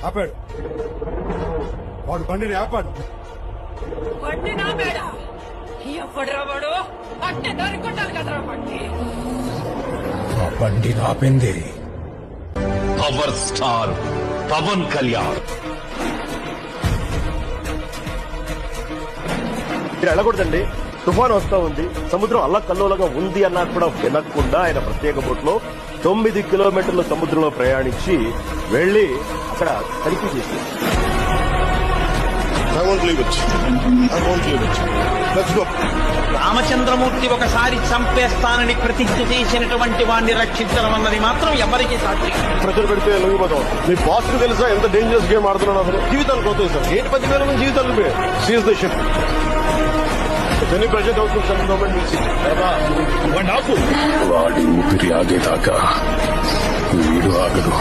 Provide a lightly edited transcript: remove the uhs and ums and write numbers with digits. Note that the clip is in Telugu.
ఆపాడు. వాడు బండిని ఆపాడు. బండి నా మేడ ఎవడరా వాడు అంటే దొరుకుంటాను కదరా బండి. ఆ బండి ఆపింది పవర్ స్టార్ పవన్ కళ్యాణ్. మీరు వెళ్ళకూడదండి, తుఫాన్ వస్తా ఉంది, సముద్రం అల్లకల్లోలంగా ఉంది అన్నా కూడా వినకుండా ఆయన ప్రత్యేక బోట్లో 9 కిలోమీటర్ల సముద్రంలో ప్రయాణించి వెళ్లి అక్కడ తనిఖీ చేశారు. రామచంద్రమూర్తి ఒకసారి చంపేస్తానని ప్రతిజ్ఞ చేసినటువంటి వాడిని రక్షించడం అన్నది మాత్రం ఎవరికి సాధ్యం. ప్రజలు పెడితే లొంగిపోతాం. మీ బాస్ కు తెలుసా ఎంత డేంజరస్ గేమ్ ఆడుతున్నాడు? అసలు జీవితాలు పోతాయి సార్. 10,000 మంది జీవితాలు సీజ్ ద షిప్. ఎన్ని ప్రెజెంట్ అవుతుంది సార్ గవర్నమెంట్ నుంచి. వాడి ఊపిరి ఆగేదాకా వీడు ఆగదు.